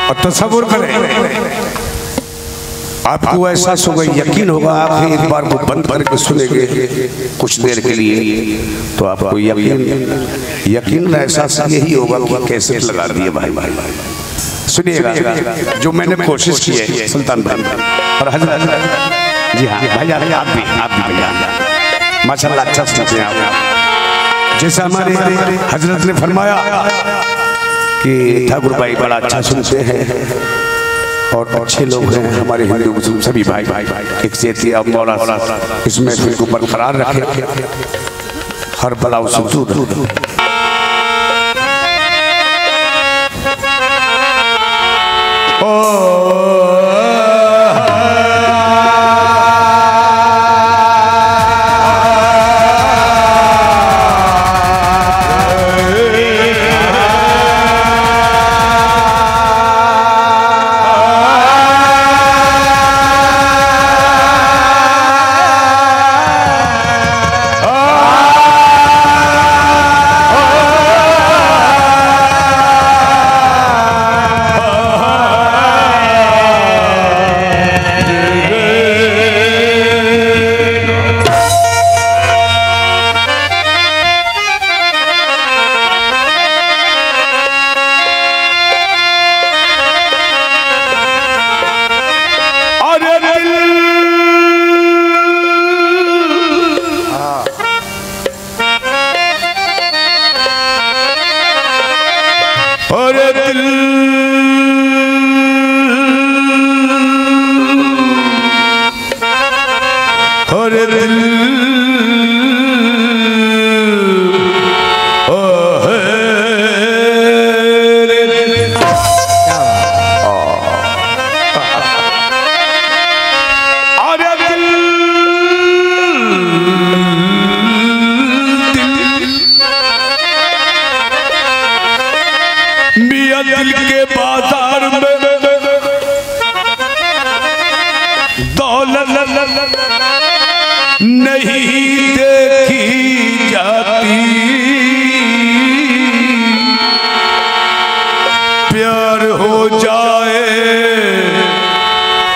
और तसव्वुर करें, आपको एहसास होगा, यकीन होगा, आप एक बार वो बंद करके सुनेंगे कुछ देर के लिए तो आपको यकीन एहसास यही होगा कि कैसे लगा दिए भाई। सुनिएगा जो मैंने कोशिश की है सुल्तान भाई और हजरत जी हाँ भैया आप भी भैया माशाल्लाह अच्छा सुनते हैं आप। जैसा हमारे हजरत ने फरमाया कि ठाकुर भाई बड़ा अच्छा सुनते हैं और अच्छे लोग हैं हमारे हिंदू मुस्लिम सभी भाई एक सेती अब मौला इसमें फिर को बरकरार रखे, हर बला से दूर। दिल के बाजार में दौलत नहीं देखी जाती, प्यार हो जाए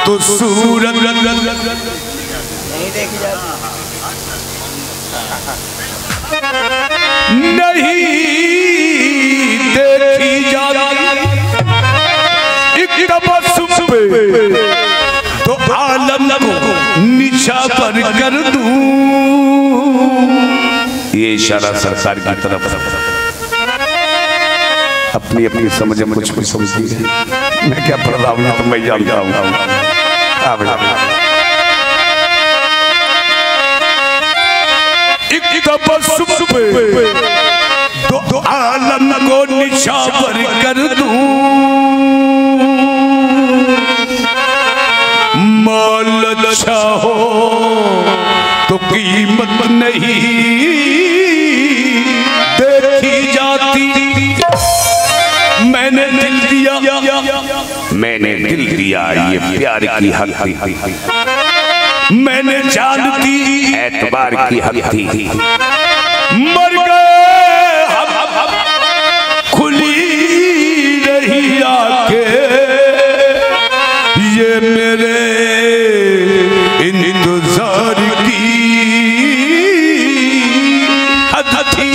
तो सूरत नहीं देखी जाती, नहीं देखी जाती, एक तबस्सुम पे तो आलम को निछावर कर दूं। ये इशारा सरकार की तरफ अपनी अपनी समझ में कुछ भी समझती है, मैं क्या पढ़ रहा हूँ तो मैं जानता हूँ। एक तबस्सुम पे तो आलम को निछावर कर दूं, माल अच्छा हो तो कीमत नहीं देखी जाती। मैंने दिल दिया ये प्यार की हक थी, मैंने जान दी एतबार की हक थी, मर गए हम खुली रही आके ये मेरे इंतजार की हद थी।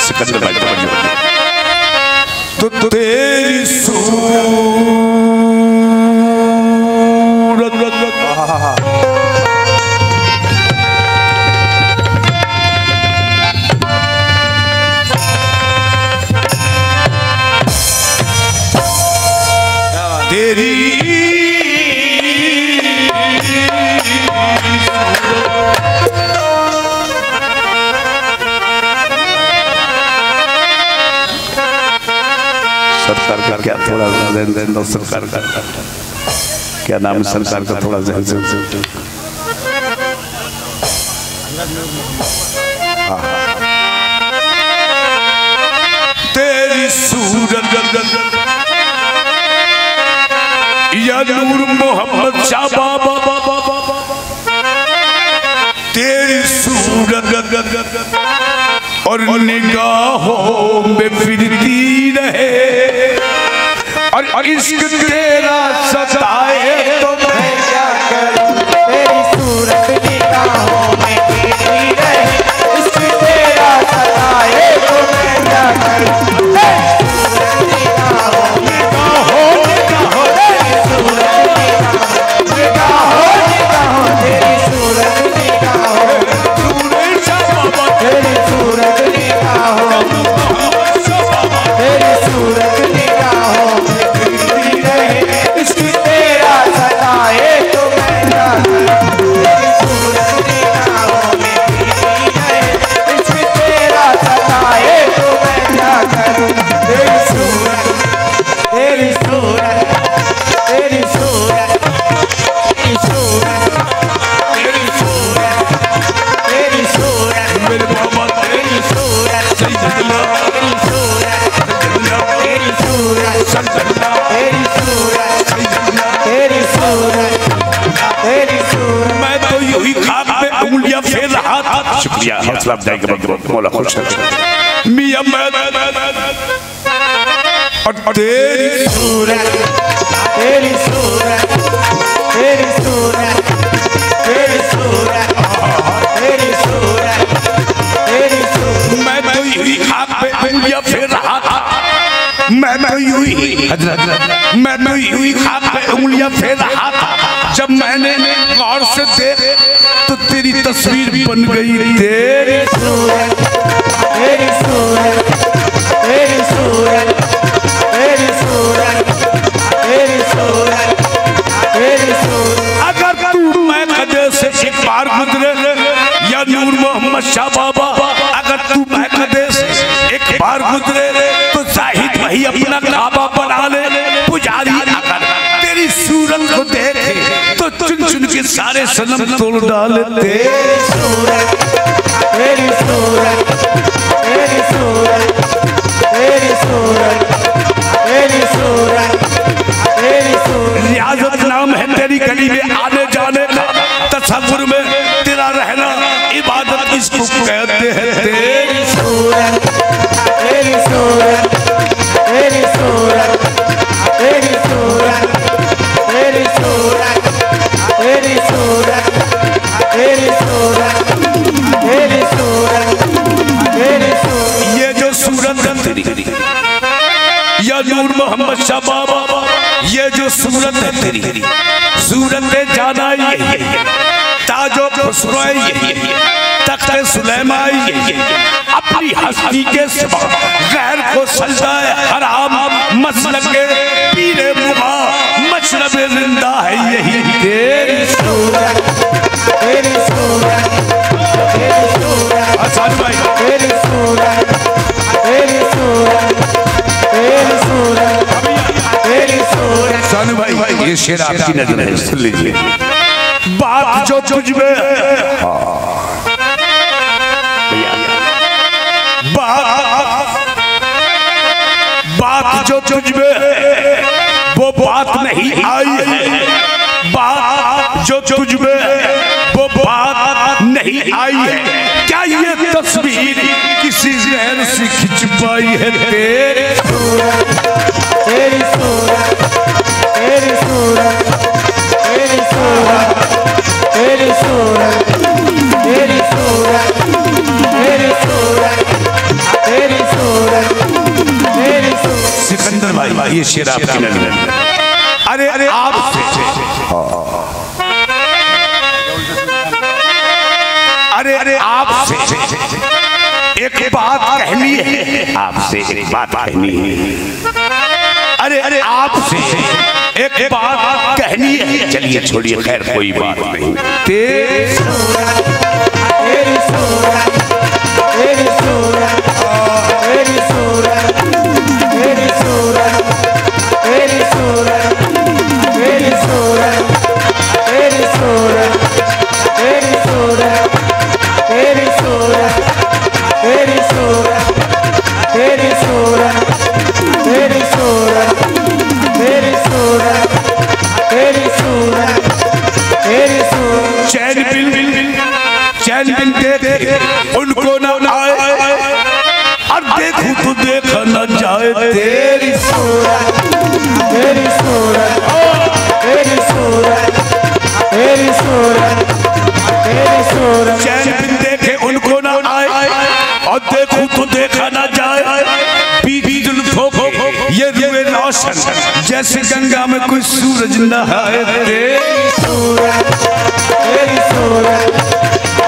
सिकंदर भाई तो तेरी सूरत तेरी सरकार का क्या थोड़ा जहन दो, सरकार का क्या नाम है सरकार का, थोड़ा जहन से तेरी सूरत या नूर मोहम्मद शाह बाबा सूरत और निगाहों में फिरती रहे, और इश्क तेरा सताए तो मैं क्या करूं। तेरी सूरत निगाहों में फिरती रहे, इश्क तेरा सताए तो मैं क्या करूं। शुक्रिया, हौसला अफजाई के बदले मौला खुश है। मियां मैं और तेरी सूरत, तेरी सूरत, तेरी सूरत, तेरी सूरत, तेरी सूरत, तेरी सूरत। मैं तो यूं खाक पे उंगलियां फेर रहा था, मैं तो यूं ही हजरत, मैं तो यूं ही खाक पे उंगलियां फेर रहा था, जब मैंने गौर से देख तो तेरी तस्वीर बन गई। तेरी सूरत, तेरी सूरत, तेरी सूरत, तेरी सूरत, तेरी सूरत, तेरी सूरत। अगर तू मैं कदे से एक बार गुजरे या नूर मोहम्मद शाह बाबा, अगर तू मैं कदे से एक बार गुजरे तो जाहिद वही अपना काबा बना ले। पुजारी अगर तेरी सूरत को देखे तो चुन चुन के सारे सनम तोड़ डाले। तेरी सूरत, तेरी सूरत, तेरी सूरत, तेरी सूरत, तेरी सूरत, तेरी सूरत। रियाजत नाम है तेरी गली में आने जाने का, तसव्वुर में तेरा रहना इबादत इसको कहते हैं। तेरी सूरत, तेरी सूरत, तेरी सूरत, तेरी सूरत, तेरी सूरत, तेरी सूरत, तेरी सूरत, तेरी सूरत, तेरी सूरत। ये जो सूरत है तेरी, या नूर मोहम्मद शाह बाबा, ये जो सूरत है तेरी, सूरत जाना यही, ताजो खुसरो यही, तख्ते सुलेमान यही, अपनी हस्ती के सिवा गैर को सजदा हराम, मसलक के पीरे मुगा मशरब जिंदा है यही। तेरी सूरत, तेरी सूरत, तेरी सूरत, आसान भाई, तेरी सूरत, तेरी सूरत, तेरी सूरत, तेरी सूरत। सानू भाई ये शेर आपकी नजर है, सुन लीजिए। बात जो तुझ में बात जो तुझ में वो बात नहीं आई है, बात जो तुझ में वो बात नहीं आई है, क्या ये तस्वीर किसी जहर से खिंच पाई है। तेरे सूरत, तेरी सूरत, तेरी सूरत, तेरी सूरत, तेरी सूरत, तेरी सूरत, तेरी सूरत, तेरी सूरत, तेरी सूरत। सिकंदर भाई ये शेर आपकी नजर है। अरे अरे आपसे अरे अरे आपसे एक बात कहनी है, आपसे एक बात कहनी है। अरे अरे आपसे एक बात कहनी है, चलिए छोड़िए खैर कोई बात नहीं। तेरी सूरत, तेरी सूरत, तेरी सूरत, तेरी सूरत, तेरी सूरत, तेरी सूरत, तेरी सूरत, तेरी सूरत, तेरी सूरत, तेरी सूरत, तेरी सूरत, तेरी सूरत, तेरी सूरत, तेरी सूरत, तेरी सूरत, तेरी सूरत। चैन बिन चैन बिन देख उनको न आए और देखूं तो देखा न जाए तेरी सूरत, तेरी सूरत, तेरी सूरत, तेरी सूरत, तेरी सूरत। चैन बिन देखे उनको न आए और देखूं तो देखा न जाए बीच जुल्फों को ये रुए रोशन जैसे गंगा में कोई सूरज नहाए तेरी सूरत, तेरी सूरत,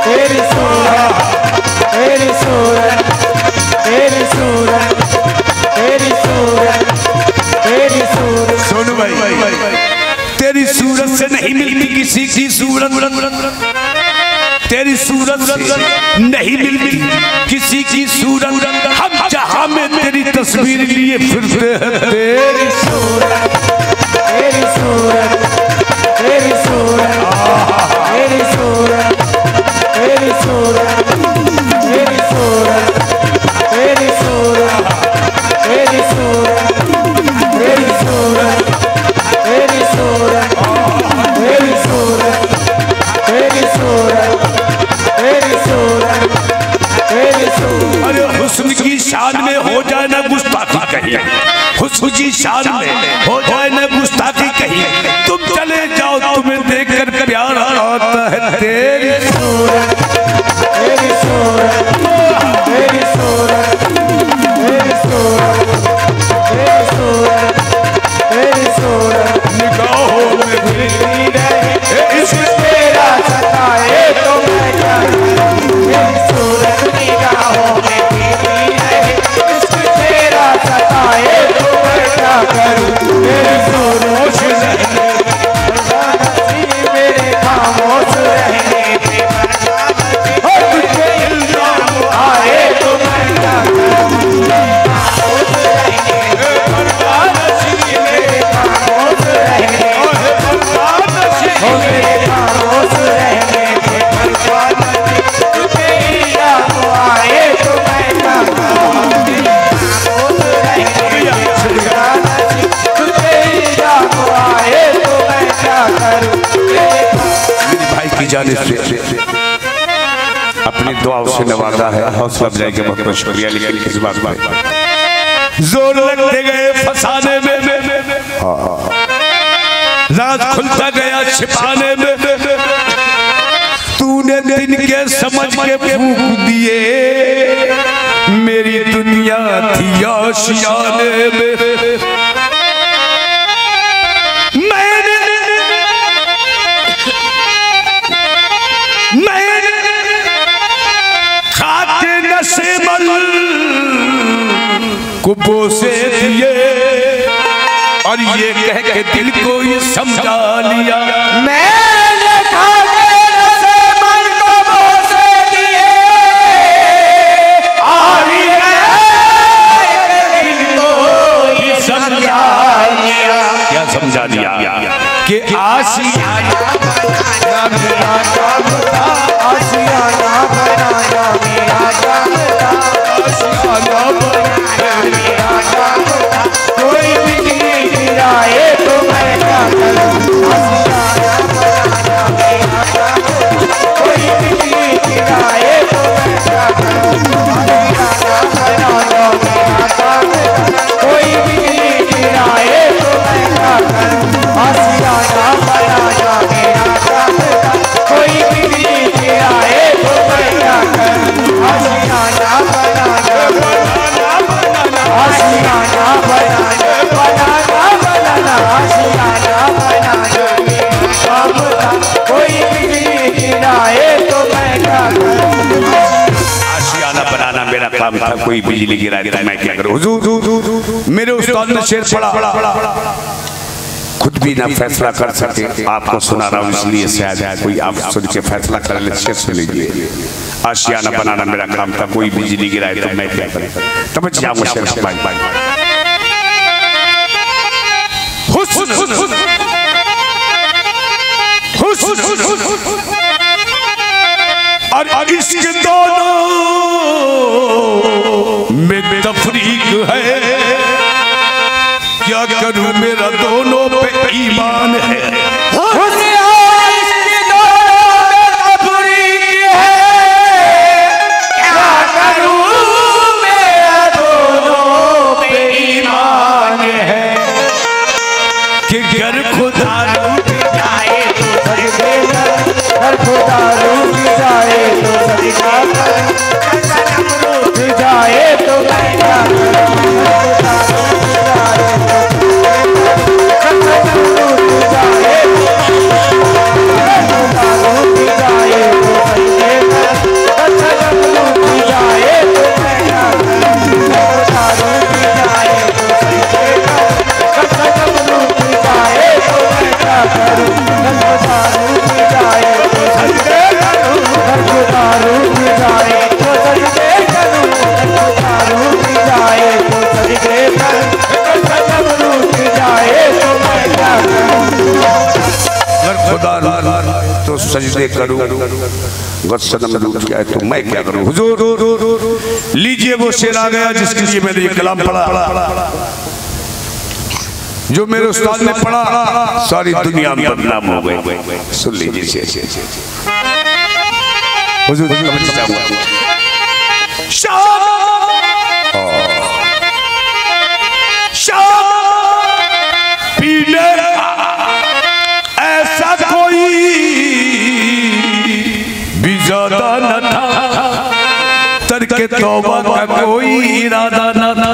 तेरी सूरत, तेरी सूरत, तेरी सूरत, तेरी सूरत, तेरी सूरत। सुन भाई, तेरी सूरत से नहीं मिलती किसी की सूरत, तेरी सूरत से नहीं मिलती किसी की सूरत। हम जहां में तेरी तस्वीर लिए फिरते हैं तेरी सूरत, तेरी सूरत, तेरी सूरत, तेरी सूरत, तेरी सूरत, तेरी सूरत, तेरी सूरत, तेरी सूरत, तेरी सूरत, तेरी सूरत, तेरी सूरत, तेरी सूरत, तेरी सूरत, तेरी सूरत। अरे हुस्न की शान में हो जाए ना गुस्ताखी कहीं, हुस्न की शान में हो जाए ना गुस्ताखी कहीं, तुम चले जाओ तुम्हें देखकर प्यार आता है तेरी सूरत, तेरी सूरत, तेरी सूरत, तेरी सूरत, तेरी सूरत, तेरी सूरत। निगाहों में गिरती रहे इश्क तेरा सताए तो मैं क्या करूं। तेरी सूरत निगाहों में गिरती रहे इश्क तेरा सताए तो मैं क्या करूं। तेरी सूरत मेरे खामोश रहने पे और तुझे इल्जाम आए तो मैं क्या करूं। मेरे खामोश रहने हो मेरे खामोश रहने पे तुझे इल्जाम आए तो मैं क्या करूं। तुझे इल्जाम आए तो मैं क्या करूं। मेरे भाई की जानिब से अपनी दुआओं से नवाजा है, हौसला अफजाई के बहुत बहुत शुक्रिया। लेकिन इस बात पर जोर लगते गए फसाने में, राज खुलता गया छिपाने में, तूने दिन के समझ के फूंक दिए मेरी दुनिया थी आशियाने में। को बोसे दिए और ये कह के दिल को ये समझा लिया, मैंने खाके रसे मन को बोसे दिए और ये दिल को ये समझा लिया। क्या समझा दिया कि आशियाना बनाया मेरा काम था, आशियाना बनाया मेरा काम था, आशियाना बनाया मेरा काम था। कोई बिजली गिराए तो मैं क्या करूं। आशियाना बनाया मेरा काम था, कोई बिजली गिराए तो मैं क्या करूं। आशियाना बनाया मेरा काम था, कोई बिजली गिराए तो मैं क्या करूं। आशियाना बनाया मेरा काम था, कोई बिजली गिराए तो मैं क्या करूं। आशियाना बनाया आशियाना बनाया बनाना आशियाना बनाया मेरा काम था, कोई बिजली गिराए तो मैं क्या करूं। आशियाना बनाना मेरा काम था, कोई बिजली गिराए तो मैं क्या करूं। हुजूर मेरे उस्ताद ने शेर पढ़ा, खुद भी ना फैसला कर सके, आपको सुना रहा हूं इसलिए शायद कोई आप सुन के फैसला कर ले। शेर सुन लीजिए, आशियाना बनाना मेरा काम था, कोई बिजली गिराए तो मैं क्या करूं। तब जाऊंगा शेर भाई। और इसके दोनों में तफरीक है, क्या करूं मेरा दोनों पे ईमान है। सजदे करूं, गस्सनम लूट क्या है तो मैं क्या करूं। हुजूर लीजिए वो शेर आ गया जिसके लिए मैंने ये कलाम पढ़ा, जो मेरे उस्ताद ने पढ़ा सारी दुनिया में बदनाम हो गई। सुन लीजिए शेर। हुजूर पीने ऐसा कोई भी ज्यादा न था, तरके तौबा का कोई इरादा न था।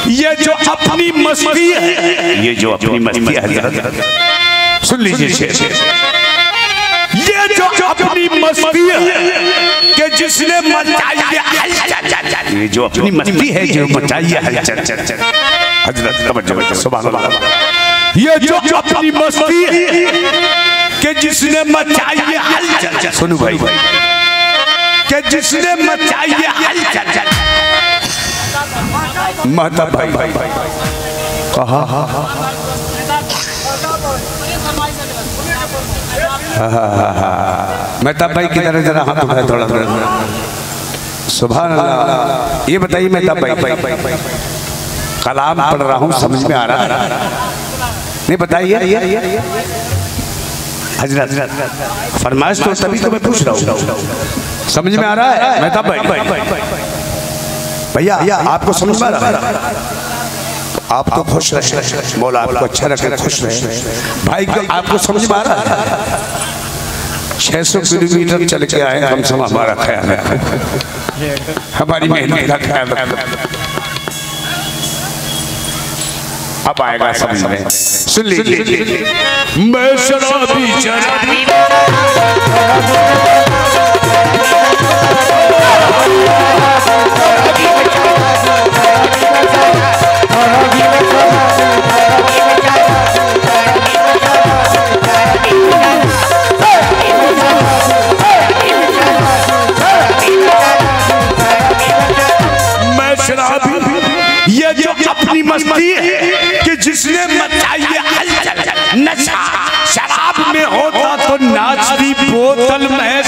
ये जो अपनी मस्ती है, सुन लीजिए शेर। ये जो अपनी मस्ती है कि जिसने मचाई है, ये जो अपनी मस्ती है जो मचाई है हजरत तवज्जो सुभान अल्लाह। ये जो अपनी मस्ती है कि जिसने मचाई है हलचल, सुनो भाई कि जिसने मचाई है हलचल। माता भाई कहा मैं तब भाई की तरह जरा हाथ उठाए थोड़ा सुभान अल्लाह। ये बताइए मैं तब भाई कलाम पढ़ रहा हूँ, समझ में आ रहा है नहीं? बताइए हजरत फरमाइश तो तभी तो मैं पूछ रहा हूँ, समझ में आ रहा है? मैं तब भाई भैया आपको समझ में आ रहा है? आप तो खुश रहे, मौला आपको अच्छा रखे, खुश रहे भाई। आपको समझ में आ रहा है? 600 किलोमीटर चल के आए कम से कम, हमारा ख्याल है, हमारी मेहनत का ख्याल रखना। अब आएगा समझ में, सुन लीजिए। मैं शराबी ये जो अपनी मस्ती है कि जिसने मचाई हलचल, नशा शराब में होता तो नाचती बोतल में।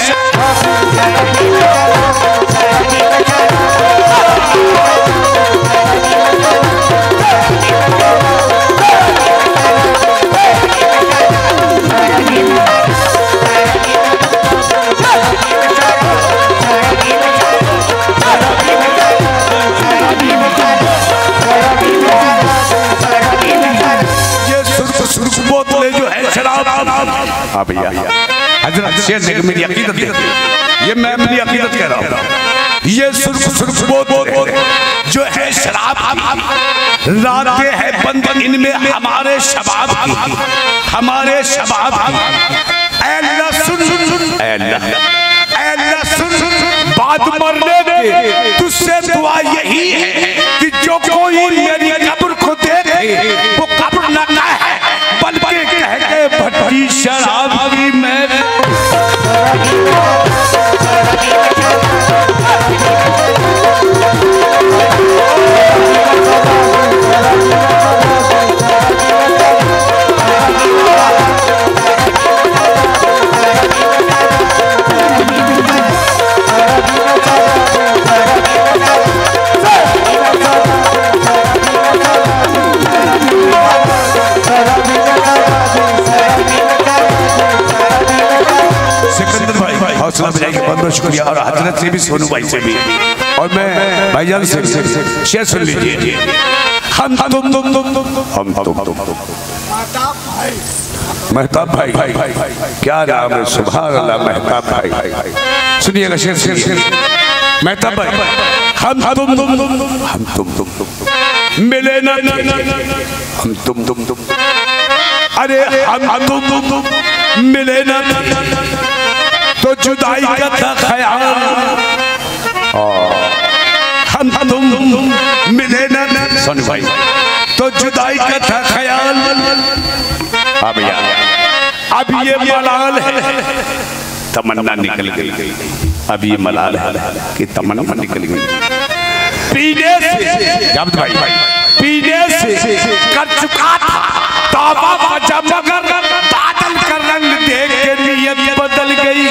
हाँ भैया, हजरत शेर ने मेरी अकीदत देखी, ये मैं अपनी अकीदत कह रहा हूँ। ये सुर्ख सुर्ख बोल जो है शराब रातें है बंद इनमें हमारे शबाब की, हमारे शबाब की। ऐ सुन बात मरने के तुझसे दुआ यही है कि जो कोई मेरी कब्र को देखे वो कब्र न कहे बल्कि कह के भट्टी शराब की मैं। हौसला बजाई के बहुत बहुत शुक्रिया, और हजरत से भी, सोनू भाई से भी, और मैं भाईजान से शेर सुन लीजिए। हम महताब भाई, क्या नाम है, सुभान अल्लाह। महताब भाई सुनिएगा शेर। महताब भाई, हम तुम मिले ना, हम तुम अरे हम तुम मिले ना तो जुदाई का था ख्याल, हम तुम मिले ना सुन भाई तो जुदाई का था ख्याल। अब यार अब ये मलाल है तमन्ना निकल गई, अब ये मलाल है कि तमन्ना निकल गई। पीने से जावेद भाई पीने से कर चुका था तौबा वजह, मगर बादल का रंग देख के नियत बदल गई।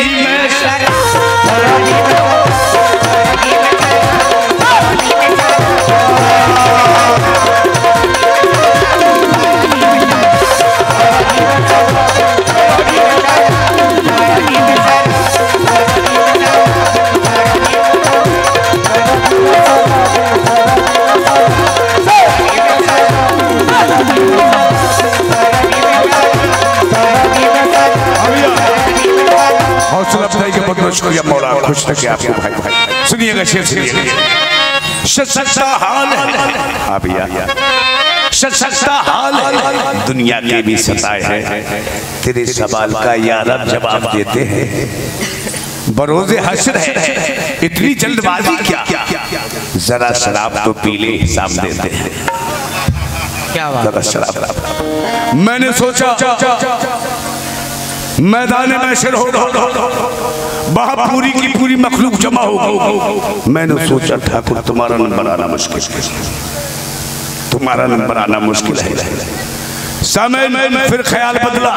हौसला अफजाई के बहुत बहुत शुक्रिया मौला, खुश रखे आपको भाई। सुनिएगा शेर, सच्चा हाल है आप भैया, सच्चा हाल है दुनिया के भी सताए हैं, तेरे सवाल का यार अब जवाब देते हैं। बरोज़े हश्र है इतनी जल्दबाजी क्या, जरा शराब तो पी ले हिसाब देते हैं। क्या बात, शराब। मैंने सोचा मैदान महशर होगा, वहां पूरी की पूरी मखलूक जमा होगी। मैंने सोचा ठाकुर तुम्हारा नंबर आना मुश्किल है, तुम्हारा नंबर आना मुश्किल है। समय में फिर ख्याल बदला,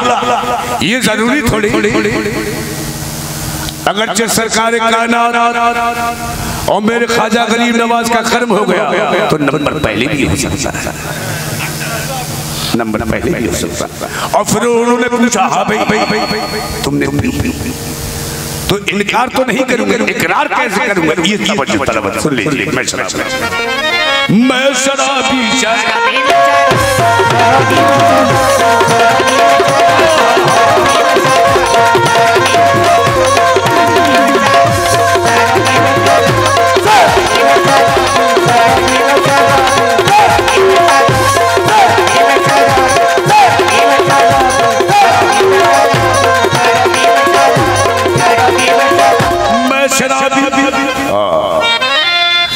ये जरूरी थोड़ी अगरचे सरकार कायनात और मेरे ख्वाजा गरीब नवाज का कर्म हो गया तो नंबर पहले भी हो सकता है, नंबर पहले भी हो सकता। और फिर उन्होंने पूछा हाँ भाई तुमने तो इनकार तो नहीं करूंगा, इकरार कैसे करूंगा। ये तवज्जो तलब सुन लीजिए, मैं शराबी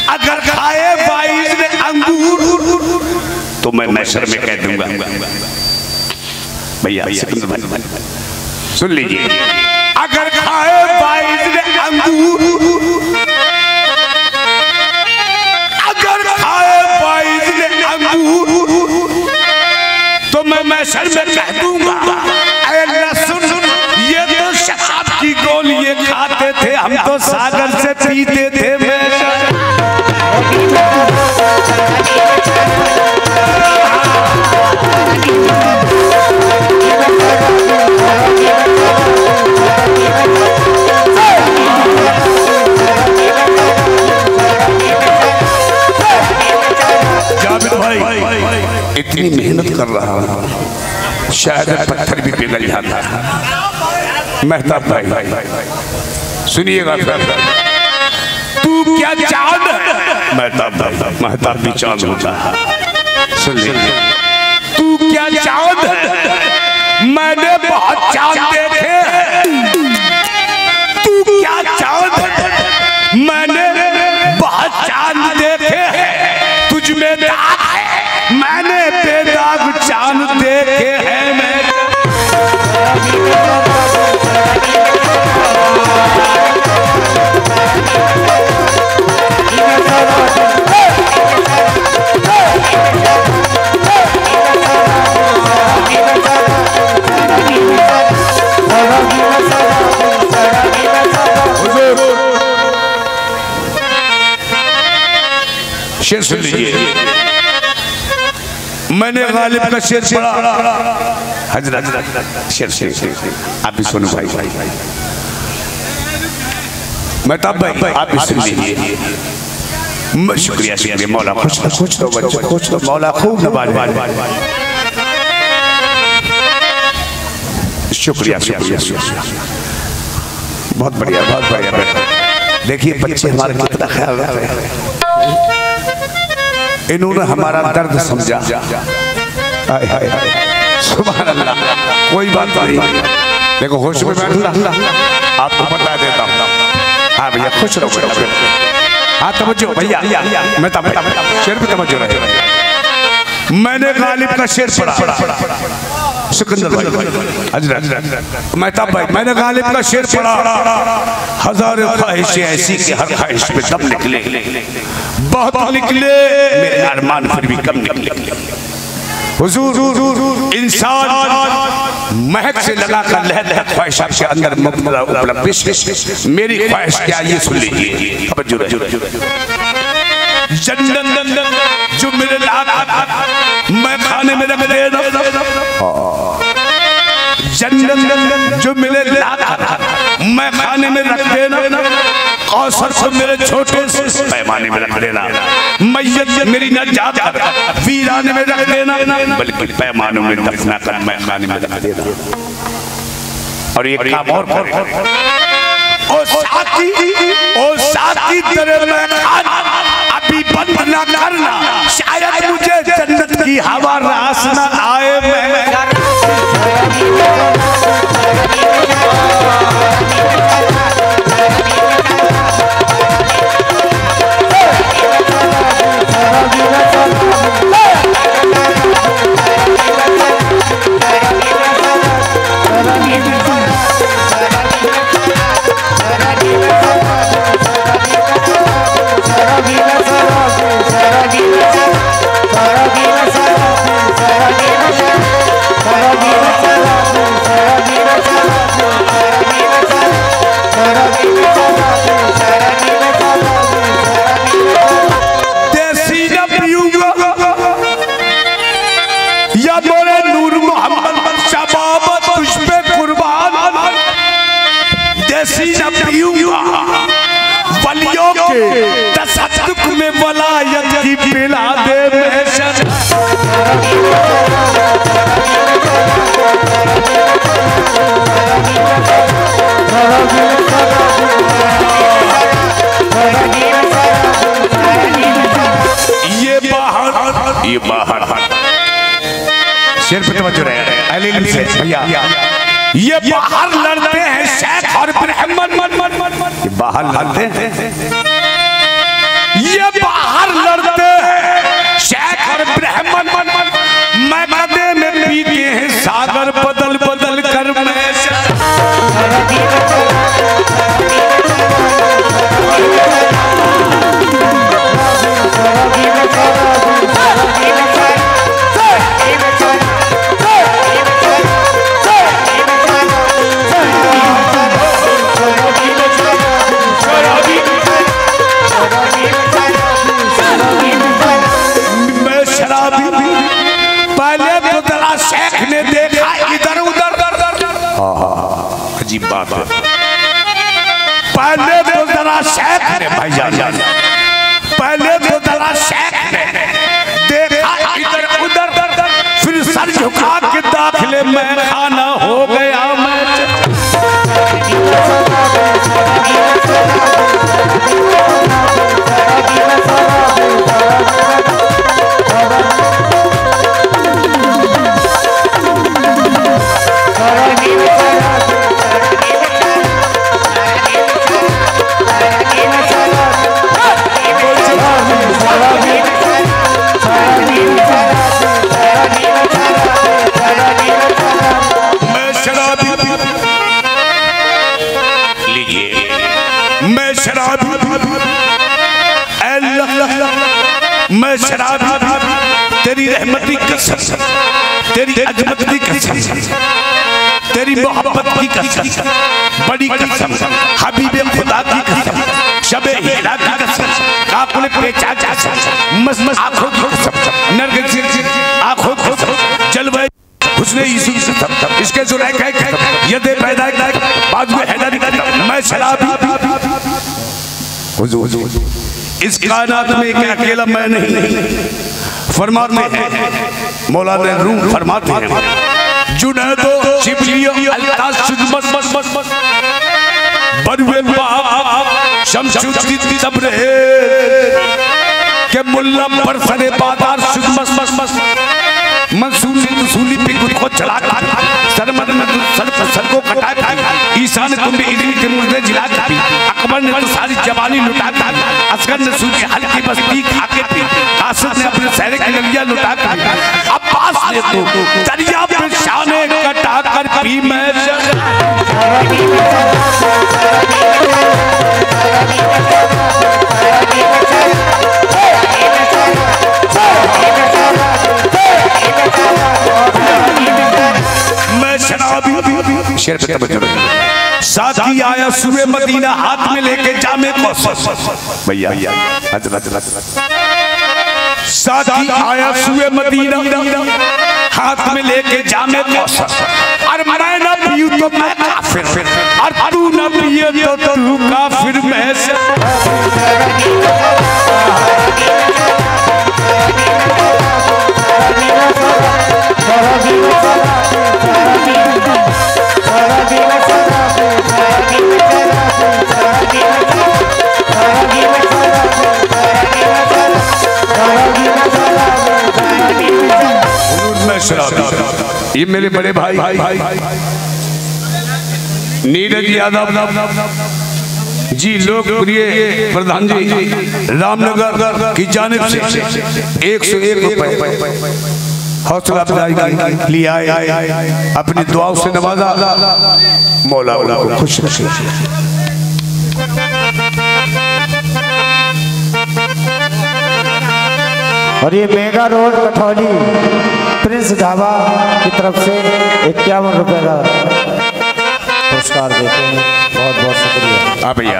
अगर खाए वाइज ने अंगूर तो मैं मैशर में कह दूंगा। भैया सुन लीजिए, अगर खाए वाइज ने अंगूर, अगर खाए वाइज ने अंगूर तो मैं मैशर में कह दूंगा। ये तो शराब की गोली खाते थे, हम तो सागर से पीते थे। जावेद भाई इतनी मेहनत कर रहा हूँ, शायद पत्थर भी पिघल जाता है। मेहताब भाई सुनिएगा, तू क्या चांद है? मेहताब भाई, मेहताब भी चांद होता है, सुन लीजिए। तू क्या चांद है? मैंने बहुत चांद देखे। तू क्या चांद है? मैंने बहुत चांद देखे हैं। तुझ में दाग है, मैंने बेदाग चांद देखे हैं। शेर सुन लीजिए, मैंने गालिब का शेर पढ़ा। हजरत शेर आप भी सुनो भाई, मेहताब भाई आप भी सुन लीजिए। शुक्रिया शुक्रिया, मौला खुश लो बच्चों, खुश लो, मौला खूब नवाजे। शुक्रिया शुक्रिया शुक्रिया, बहुत बढ़िया बहुत बढ़िया। देखिए बच्चे हमारे कितना ख्याल रख रहे हैं, इन्होंने हमारा दर्द समझा। सुभान अल्लाह, कोई बात नहीं, देखो होश में बैठना, आपको बता देता हूँ। हाँ भैया खुश रहो, हाँ तवज्जो भैया, मैं शेर पे तवज्जो रहे। मैंने गालिब का शेर पढ़ा, सिकंदर भाई, मेहताब भाई, मैंने गालिब का शेर पढ़ा। हजारों ख्वाहिशें ऐसी कि हर ख्वाहिश पे दम निकले, बहुत निकले मेरे अरमान फिर भी कम निकले। हुजूर इंसान महक से लगा कर लहर लहर ख्वाहिशात के अंदर मुबतला उपलब्ध। मेरी ख्वाहिश क्या, ये सुन लीजिए, जन्नत जो मेरे लाल मैं खाने में रख देना, जन्नत जो मेरे लाल मैं खाने में रख देना, कौसर को मेरे छोटे से पैमाने में रख देना, मैयत मेरी नजात वीराने में रख देना, बल्कि पैमानों में दफना कर मैं खाने में रख देना। और एक काम और ओ साथी तेरे मैं अभी बंद ना करना, शायद मुझे जन्नत की हवा रास ना आए। वलियों के तसद्दुक में वलायत की पिला दे महशर। ये बाहर शेर पे तवज्जो रहे भैया, ये बाहर लड़ते हैं शेख और ब्राह्मण, ये बाहर लड़ते हैं, ये बाहर लड़ते हैं शेख और ब्राह्मण, मैदाने में पीते हैं सागर बदल बदल कर अजीब बात है। पहले तो जरा शेख ने भाईजान, पहले तो जरा शेख ने देखा इधर उधर, फिर सर झुका के दाखिले में खाना हो गया मैं। शराबी, मैं शराबी, तेरी रहमत की कसम, तेरी अजमत की कसम, तेरी मोहब्बत की कसम, बड़ी कसम, हबीबे खुदा की कसम, शबे हिला की कसम, काकुल पेचा की कसम, मस्त आँखों की कसम, नरगिस की आँखों की कसम, जलवे हुस्ने यीशु की कसम, इसके जुलैखा की कसम, यदे पैदा की कसम, बाजू हैदर की कसम, मैं शराबी। हुजूर इस कायनात में एक अकेला मैं नहीं, फरमाते हैं मौलाना रूम फरमाते हैं जुनैदो शिबलियो अल्ताज सुदमस बरवे बाप शमशुद्दीन सब्रे के मुल्ला परसरे बादार सुदमस मंसूरी रसूली पे खुद को चढ़ा सर को कटा ईसा ने तुम भी इतनी के मुर्दे जिला दी, अकबर ने तो सारी जवानी लुटा दी, असगर ने सूखी हल्की बस्ती खाके पी, कासिद ने अपने सहरे की ललिया लुटा दी, अब्बास ने तो दरिया पे शाने कटा कर पी मैं शेर पे तवज्जो साथी आया सूबे मदीना हाथ में लेके जामे कौसर भैया साथी आया सूबे मदीना हाथ में लेके जामे कौसर और मैं ना पीऊं तो मैं काफिर और तू ना पिए तो तू काफिर मैं से ये मेरे बड़े भाई नीरज यादव जी लोकप्रिय प्रधान जी रामनगर की जानिब से 101 रुपए हौसला अफजाई लिए आए, अपनी दुआओं से नवाजा, मौला को खुश रखे। और ये मेगा रोड कठौली प्रिंस ढाबा की तरफ से 51 रुपए का पुरस्कार देते हैं, बहुत बहुत शुक्रिया। भैया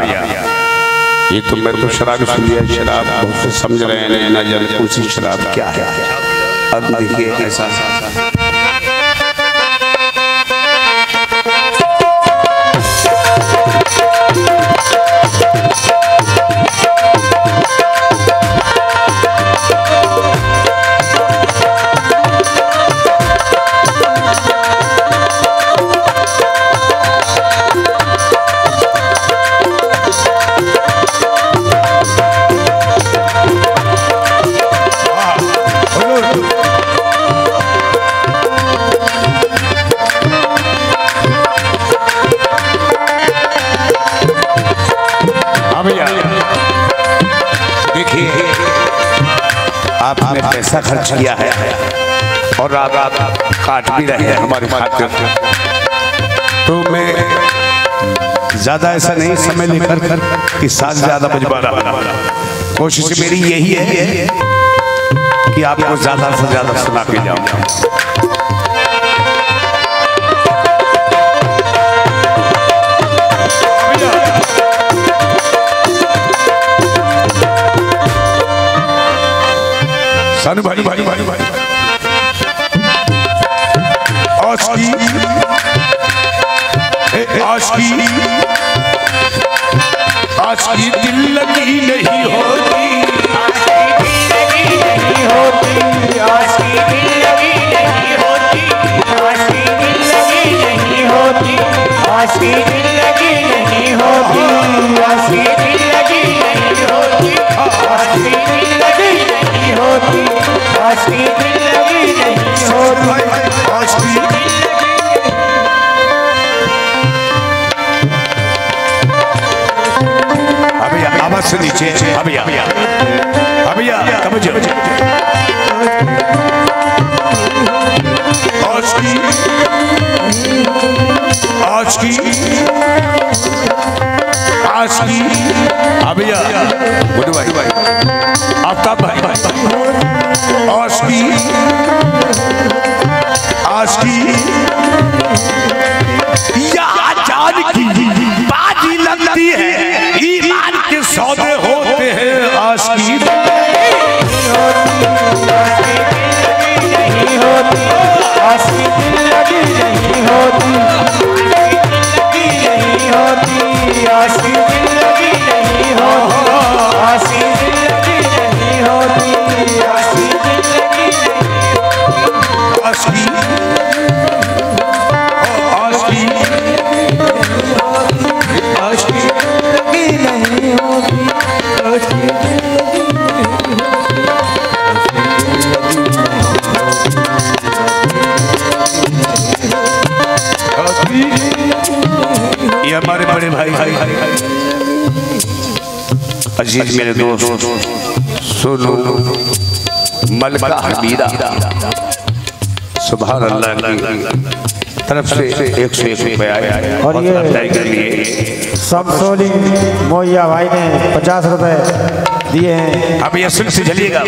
ये तो मैं तो शराब सुन लिया, शराब बहुत से समझ रहे हैं ना जाने कौन सी शराब क्या है। अब देखिए ऐसा आपने पैसा खर्च किया है और आप काट भी रहे हैं हमारी खातिर, तो मैं ज्यादा ऐसा नहीं समय लेकर कि साथ ज्यादा बजवा रहा। कोशिश मेरी यही है कि आपको ज्यादा से ज्यादा सुना के जाऊं। सानू भाई भाई भाई भाई आज की दिल लगी नहीं होती, आज की दिल लगी नहीं होती, आज की दिल लगी नहीं होती, आज की दिल लगी नहीं होती, आज की दिल लगी नहीं होती, आज की दिल लगी नहीं होती, आज की दिल लगी नहीं होती, आज की दिल लगी नहीं होती, आज की आवाज से नीचे अभिया अभिया तवज्जो आज की आशिकी भैया गुड भाई आफ्ताब भाई आशिकी आशिकी या जान की बाजी लगती है ईमान के सौदे होते हैं आशिकी नहीं होती आशिकी लगी नहीं होती नहीं होती आशिकी लगी नहीं होती आशिकी लगी नहीं होती आशिकी लगी आशिकी आशिकी लगी नहीं होती ये हमारे बड़े भाई अजीज मेरे दोस्त सोनू मलका हमीदा सुभान अल्लाह की तरफ से 101 रुपए आए और ये के लिए समसोली मोया भाई ने 50 रुपए दिए हैं। अब ये सुन से चलिएगा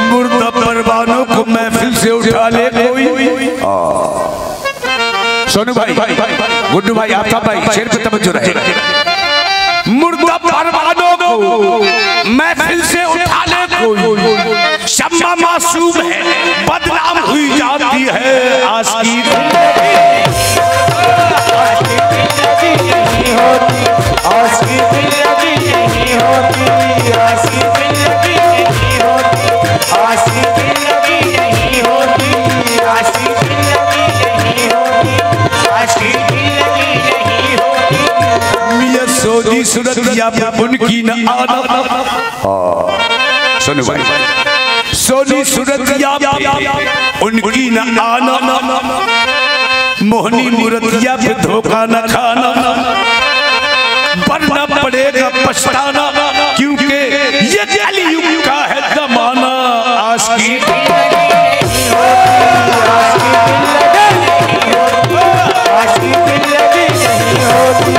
मुर्दा परवानों को महफिल से उठा ले कोई सोनू भाई गुड्डू भाई आफ्ताब भाई शेर पे तवज्जो रहे मुर्दा परवानों को महफिल से उठा ले कोई शम्मा मासूम है बदनाम हुई जाती है आशिकी आशिकी लगी नहीं होती आशिकी लगी नहीं होती आशिकी लगी नहीं होती आशिकी लगी नहीं होती आशिकी लगी नहीं होती मियां सोनी सूरत या उनकी न आना सुनो भाई सोनी सूरत या उनकी न आना मोहनी मुरतिया पे धोखा न खाना बनना पड़ेगा पछताना क्योंकि ये कलयुग का है जमाना आशिकी आशिकी लगी नहीं होती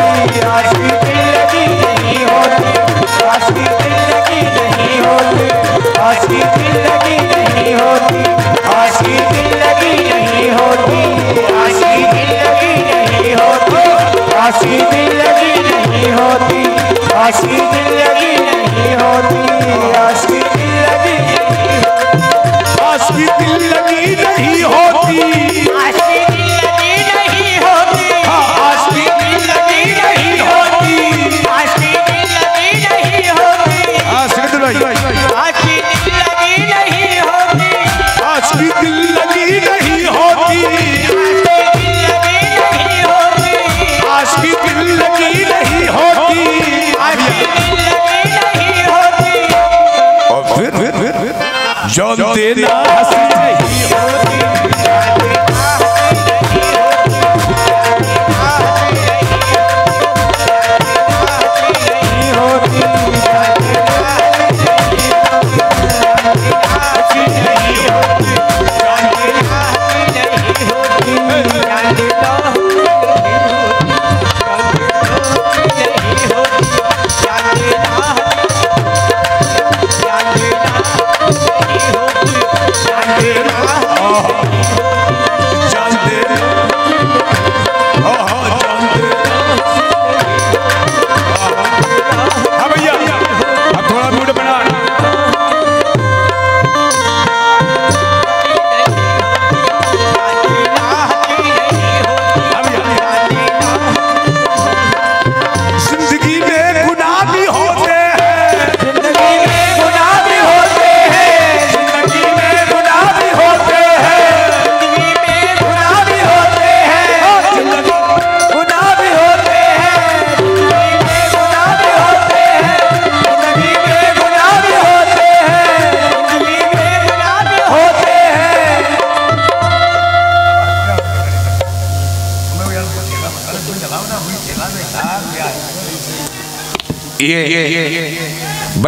आशिकी लगी नहीं होती आशिकी लगी नहीं होती आशिकी लगी नहीं होती आशिकी लगी नहीं होती आशिकी लगी नहीं होती आशिकी लगी नहीं होती आशिकी लगी नहीं होती आशिकी लगी आशिकी लगी नहीं होती आशिकी लगी नहीं होती आशिकी लगी नहीं होती आशिकी लगी नहीं होती आशिकी भाई आशिकी लगी नहीं होती आशिकी लगी नहीं होती आशिकी लगी नहीं होती और फिर जो देना हंसी नहीं होती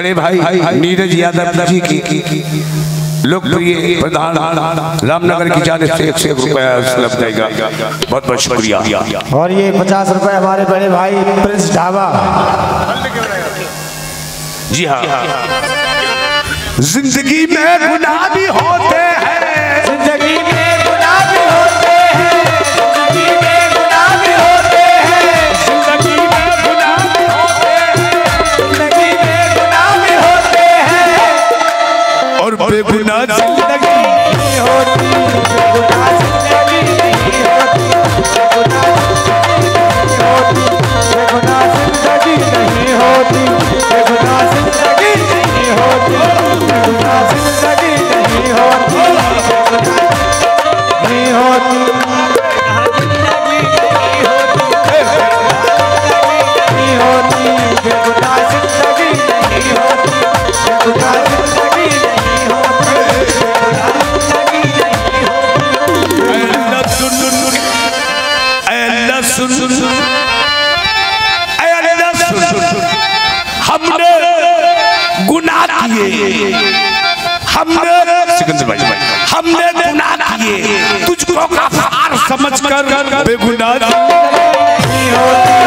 बड़े भाई नीरज यादव जी की लोकप्रिय प्रधान रामनगर की जानिब से 101 रुपया लग जाएगा। बहुत बहुत शुक्रिया। और ये 50 रुपए हमारे बड़े भाई प्रिंस ढाबा। जी हाँ, जिंदगी में गुनाह भी होते हैं, जिंदगी में गुनाह भी होते हैं, जिंदगी में गुनाह भी होते हैं, जिंदगी में गुनाह भी होते हैं, जिंदगी में गुनाह भी होते हैं, और बेगुनाह जिंदगी नहीं होती, बेगुनाह जिंदगी नहीं होती, बेगुनाह जिंदगी नहीं होती, बेगुनाह जिंदगी नहीं होती, बेगुनाह जिंदगी नहीं होती, नहीं होती, नहीं होती, बेगुनाह जिंदगी नहीं होती, बेगुनाह जिंदगी नहीं होती, बेगुनाह जिंदगी नहीं होती। हमने गुनाह किए, हमने गुनाह किए, तुझको काफार समझकर बेगुनाह नहीं होती,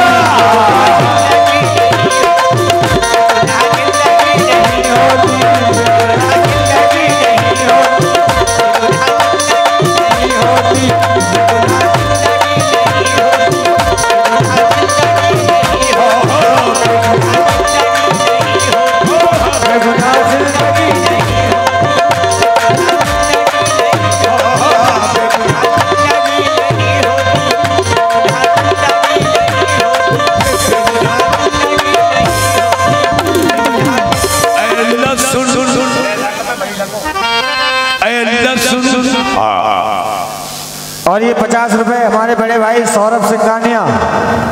और ये 50 रुपए हमारे बड़े भाई Saurabh Singhania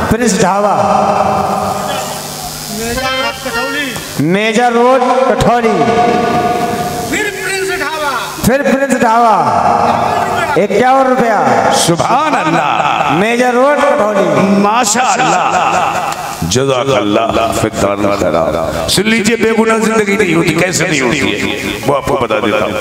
prince dhaba, major road Kathauli, फिर प्रिंस ढाबा 51 रुपया। सुभान अल्लाह। Major road कठौली। माशाअल्लाह, जज़ाकल्लाह फिद्दान खैरा। सुन लीजिए, बेगुनाह जिंदगी नहीं होती। कैसे नहीं होती है वो आपको बता देता हूँ।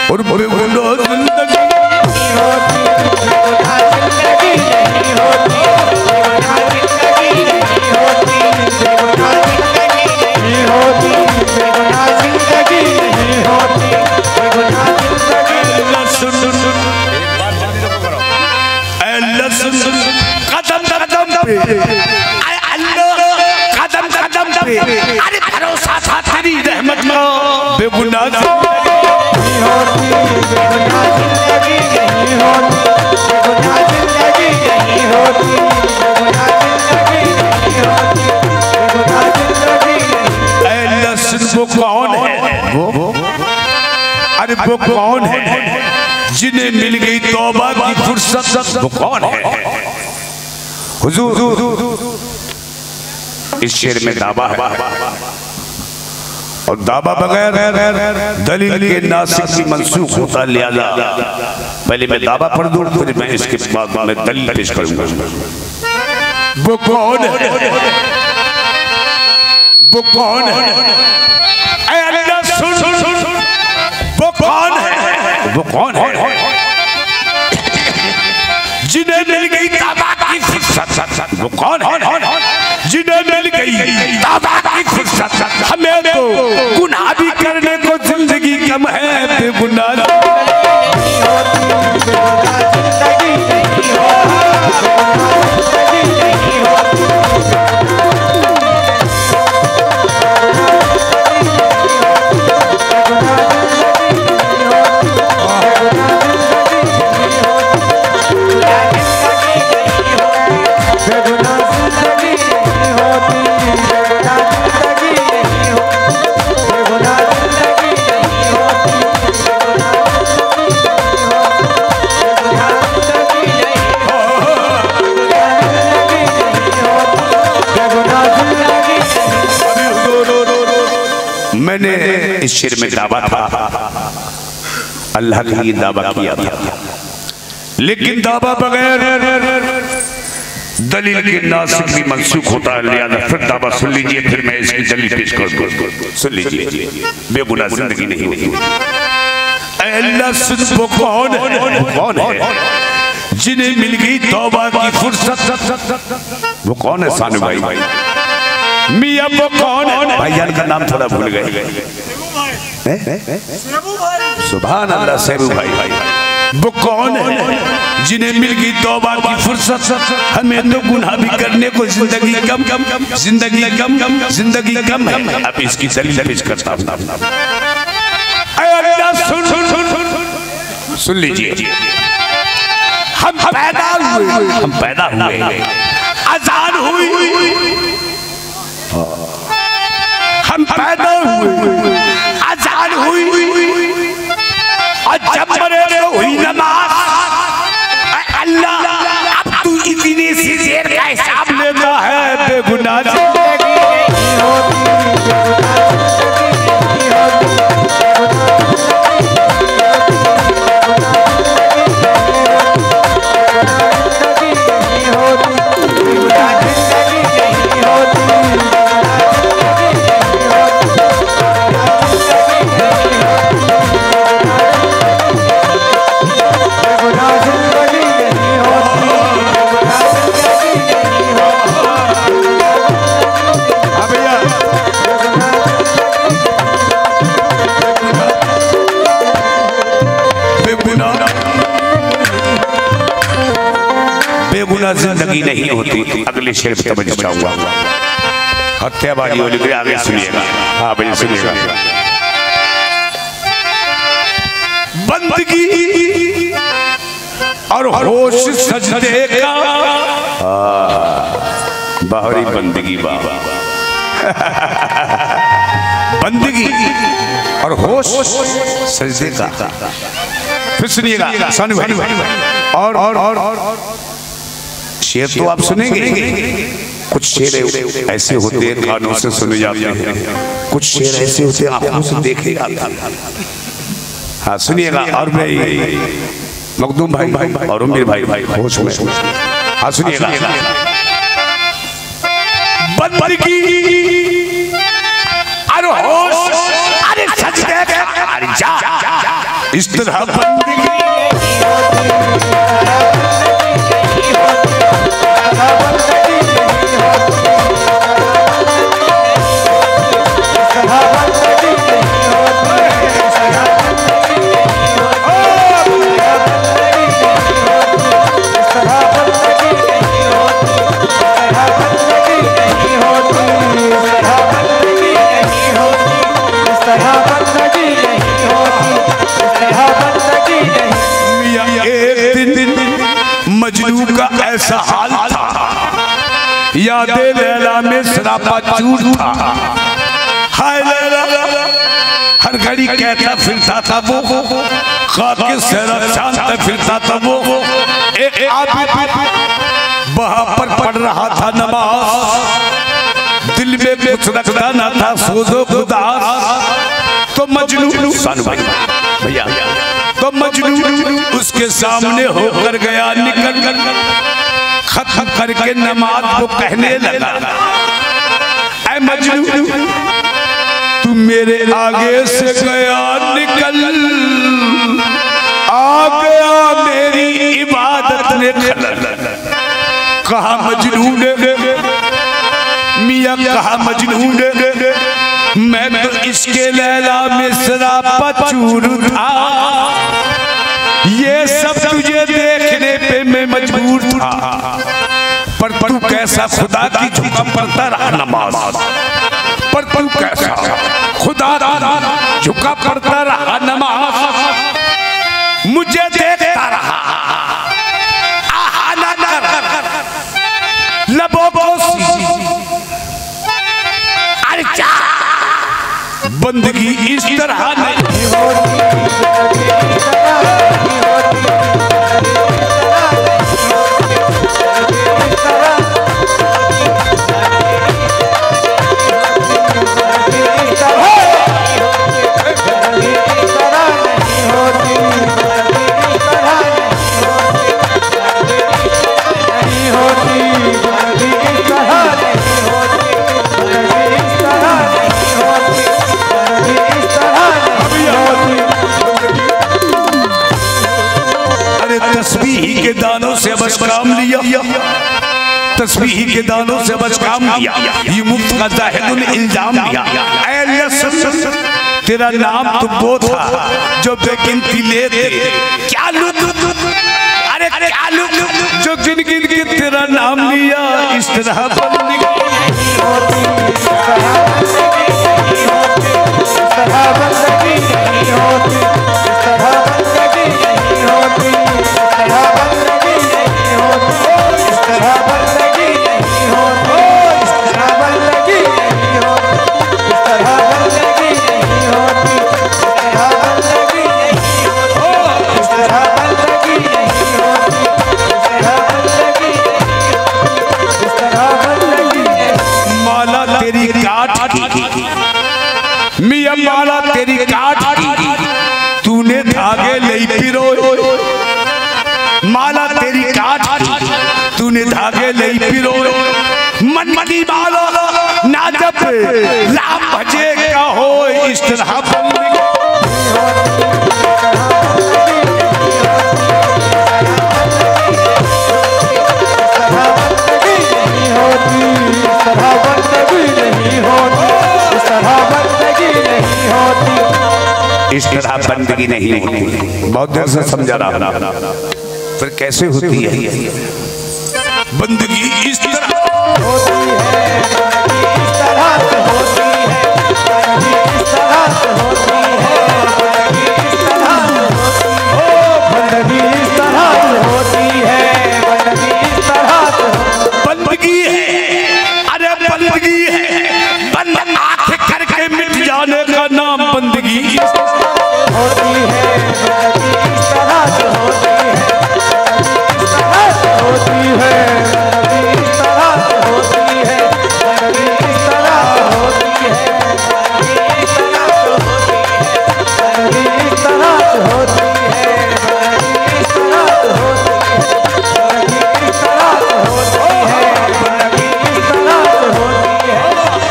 और बेगुनाह जिंदगी नहीं होती, बेगुनाह जिंदगी नहीं होती, बेगुनाह जिंदगी नहीं होती, बेगुनाह जिंदगी नहीं होती, बेगुनाह जिंदगी नहीं होती, बेगुनाह जिंदगी। कदम कदम पे, कदम कदम पे, अरे भरोसा था तेरी रहमत का। बेगुनाह नहीं होती, बेगुनाह जिंदगी नहीं होती, बेगुनाह जिंदगी नहीं होती, बेगुनाह जिंदगी नहीं होती, बेगुनाह जिंदगी नहीं। वो कौन है? वो अरे वो कौन है जिन्हें मिल गई तौबा की फुर्सत? वो कौन है? हुजूर, इस शेर में दावा है, और दावा बगैर दलील के नासिक की मंसूख होता। लिहाजा पहले मैं दावा पढ़ दूं, फिर मैं इसके बाद में दलील पेश करूंगा। वो कौन है? वो कौन है? ऐ अल्लाह सुन, वो कौन है? वो कौन है जिन्हें मिल गई तौबा की फुर्सत? वो कौन है जिन्हें मिल गई तौबा की फुर्सत? हमें तो गुनाह भी करने को जिंदगी कम है। बेगुनाह नहीं होती, बेगुनाह जिंदगी नहीं होती, बेगुनाह जिंदगी नहीं होती। मैंने इस शेर में दावा था, अल्लाह का ये दावा किया था, लेकिन दावा बगैर दलील के नासिक भी मनसूख होता है, लिहाजा फिर दावा सुन लीजिए, फिर मैं इसकी दलील पेश कर दूं। सुन लीजिए, बेगुनाह जिंदगी नहीं होती। अल्लाह सुन वो कौन है जिन्हें मिल गई तौबा की फुर्सत। वो कौन है सानू भाई? मियां वो कौन है? भाईजान का नाम थोड़ा भूल गए। सुभान अल्लाह, सेबू भाई। वो कौन है जिन्हें मिल गई तौबा की फुर्सत। हमें तो गुनाह भी करने को जिंदगी कम है। अब इसकी दलील पेश करता हूं। सुन लीजिए, हम पैदा हुए, अजान हुई, हम पैदा हुए, अजान हुई, और जब मरे तो हुई नमाज। अल्लाह अब तू इतनी सी देर का हिसाब लेता है, बेगुनाह जिंदगी नहीं होती। बेगुनाह जिंदगी नहीं होती। अगले शेर पे तवज्जो चाहूंगा। हत्याबाजी वाली के आगे सुनिएगा। हाँ भाई सुनिएगा। बंदगी और होश सजदे का, बाहरी बंदगी बाबा। बंदगी और होश सजदे का। फिर सुनिएगा सानू भाई। और शेर तो आप सुनेंगे, कुछ शेर ऐसे होते हैं कानों से सुने जाते हैं, कुछ शेर ऐसे होते हैं आंखों से देखे जाते हैं। हाँ सुनिएगा। और भाई मखदूम भाई और उम्मीर भाई होश में। हाँ सुनिएगा। बंदगी अरे होश, अरे सजदे का, अरे जा इस तरह बंदगी मजनू का ऐसा हाल था, यादे लैला में सरापा चूर था। हाय लैला हर घड़ी कहता फिरता था वो, खाके सहरा शांत फिरता था वो। एक आबिद वहां पर पढ़ रहा था नमाज, दिल में कुछ रखता न था सोजो खुदास। तो मजनू भैया, तो मजनू उसके सामने होकर गया निकल कर, खत्म करके नमाज को कहने लगा, ऐ मजनू तू मेरे आगे से गया निकल, आ गया मेरी इबादत ने खलल। कहा मजनू ने, मियां कहा मजनू ने, मैं तो इसके लैला में सरापा चूर था, ये सब तुझे देखने पे मैं मजबूर था। पर तू कैसा खुदा की झुका पड़ता रहा नमाज, पर तू कैसा खुदा झुका पड़ता रहा नमाज, मुझे देखता रहा आहाना कर लबों को बंदगी इस तरह नहीं होती। से बस काम लिया, तस्बीह के दानों से बस काम लिया, ये मुफ्त का जाहिदुल इल्जाम दिया। तेरा नाम तो वो था जो बेगिनती लेते, क्या लुक, अरे क्या लुक जो गिन गिन के तेरा नाम लिया। इस तरह बंदगी नहीं होती, इस तरह बंदगी नहीं होती, इस तरह बंदगी नहीं होती, इस तरह बंदगी नहीं होती, इस तरह बंदगी नहीं होती, इस तरह बंदगी नहीं होती, इस तरह बंदगी नहीं होती, इस तरह बंदगी नहीं होती, इस तरह बंदगी नहीं होती। माला तेरी काट की, मियां माला तेरी काट की, तूने धागे ले पिरो। माला तेरी काट की, तूने धागे ले पिरो। मनमती माला ना जब राम भजे का हो, इस तरह बंदगी नहीं होती, इस तरह बंदगी नहीं होती, इस तरह बंदगी नहीं होती, इस तरह बंदगी नहीं होती। बहुत देर से समझा रहा, फिर कैसे होती है बंदगी? इस तरह होती है, इस तरह से होती है, इस तरह से होती है, इस तरह बंदगी इस तरह से होती है, बंदगी इस तरह से बंदगी है। अरे बंदगी है, बंद आंख करके मिट जाने का नाम बंदगी होती है, बंदगी इस तरह से होती है, इस तरह से होती है, बंदगी इस तरह से होती है, बंदगी इस तरह से होती है, बंदगी इस तरह से होती है, बंदगी इस तरह से होती है, बंदगी इस तरह से होती है, बंदगी इस तरह से होती है, बंदगी इस तरह से होती है,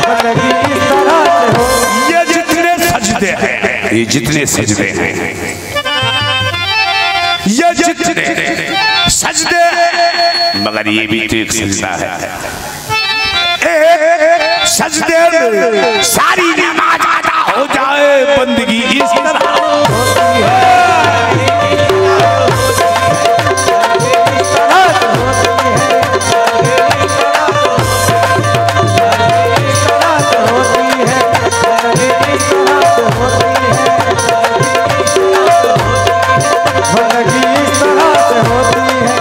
बंदगी इस तरह से होती है। ये जितने सजदे हैं, ये जितने सजदे हैं, ये जितने सजदे, मगर ये भी तो एक सजदा है। सजदे में सारी नमाज अदा हो जाए, बंदगी इस तरह होती है, इस तरह से होती है, इस तरह से होती है, इस तरह से होती है, बंदगी इस तरह से होती है,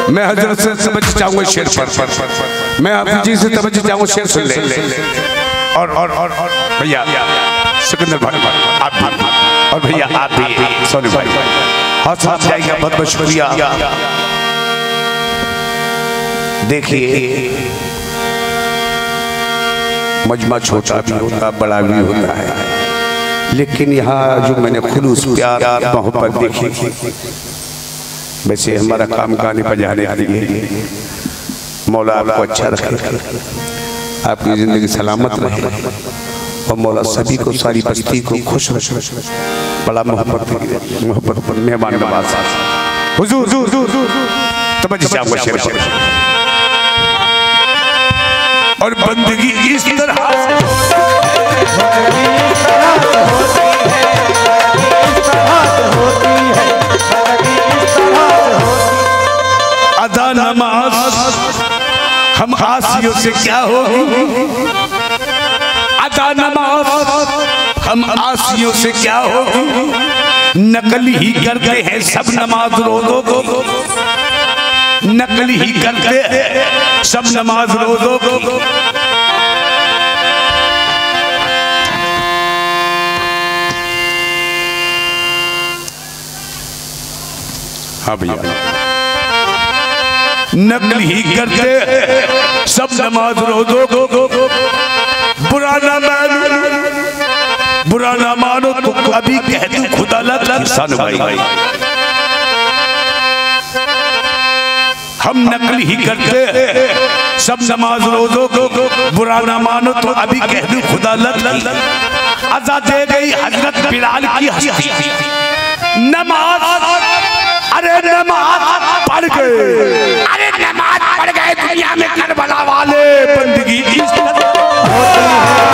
मैं हजरत से तवज्जो चाहूंगा शेर पर, मैं आप जी से तवज्जो चाहूंगा, शेर सुन ले। और भैया सिकंदर भाई आप भी, और भैया आप भी, सोनू भाई हाथ साथ जाएगा। बहुत बहुत शुक्रिया। देखिए मजमा छोटा भी होता, बड़ा भी होता है, लेकिन यहाँ जो मैंने खुलूस प्यार मोहब्बत देखी, वैसे हमारा काम गाने बजाने के लिए मौला आपको अच्छा रखे, आपकी जिंदगी सलामत रहे, और मौला सभी को, सारी बस्ती को खुश रखे। बड़ा मोहब्बत पर मेहमान नवाज हुजूर तवज्जो चाहूंगा शेर पर। और बंदगी इस तरह अदा नमाज हम आसियों से क्या होगी, अदा नमाज हम आसियों से क्या होगी, नकल ही करते हैं सब नमाज रोजों को, नकल ही करते हैं सब नमाज रोजों को। हाँ भैया, नकल ही करते सब नमाज रोजों को, बुरा ना मानो तो अभी कह दू खुदा लग। भाई हम नकल ही करते सब नमाज रोजों को बुरा ना मानो तो अभी कह दूं खुदा लत अज़ा दे गई हजरत बिलाल की हस्ती। नमाज अरे नमाज पढ़ गए, अरे नमाज पढ़ गए दुनिया में करबला वाले बंदगी इज्जत होती है।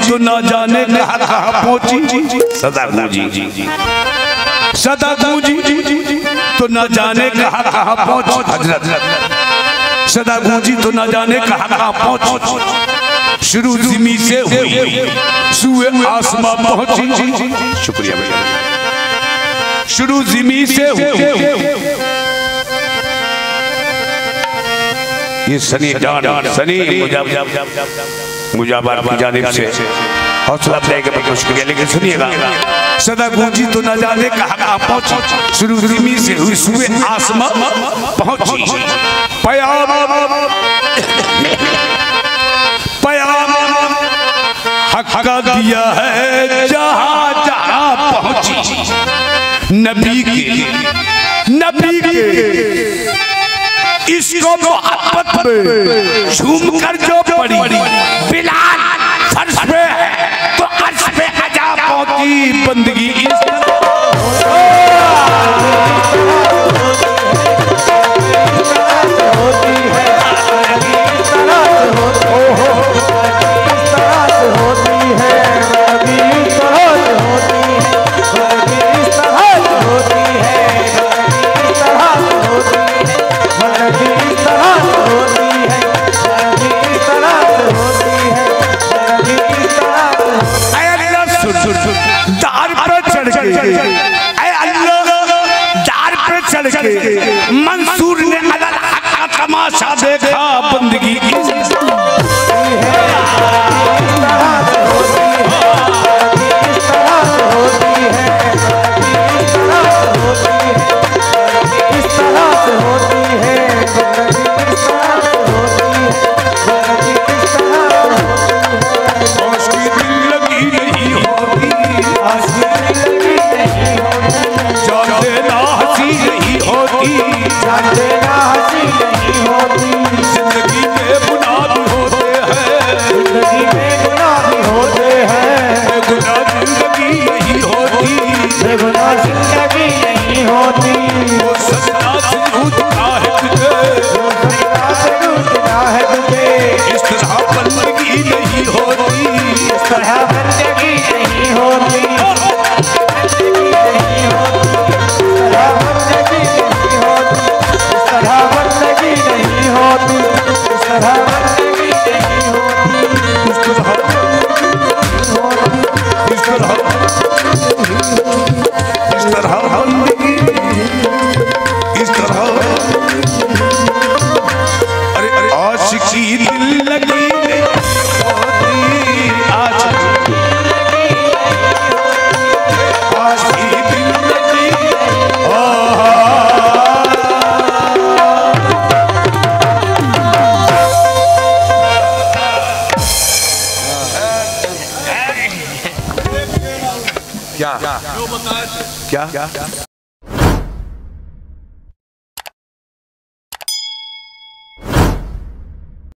तो ना जाने कहाँ पहुंची सदा गूंजी, सदा गूंजी तो ना जाने कहाँ पहुंची हजरत, सदा गूंजी तो ना जाने कहाँ पहुंची। शुरू ज़मी से हुई सुए आसमां पहुंची। शुक्रिया भैया। शुरू ज़मी से हुई ये सनी जान सनी मुजाबार की जानिब से हौसला देने के बहुत शुक्रिया। लेकिन सुनिएगा, सदा गूंजी तो न जाने कहाँ पहुंची, शुरू ज़मी से हुई सुए आसमां पहुंची। पयाम पयाम हक का दिया है जहाँ जहाँ पहुंची। नबी के इसको मोहब्बत में झूम कर जो पड़ी बिलाल फर्श पे है तो अर्श पे अजा पहुंची बंदगी मंसूर ने अलग का तमाशा देखा बंदगी क्या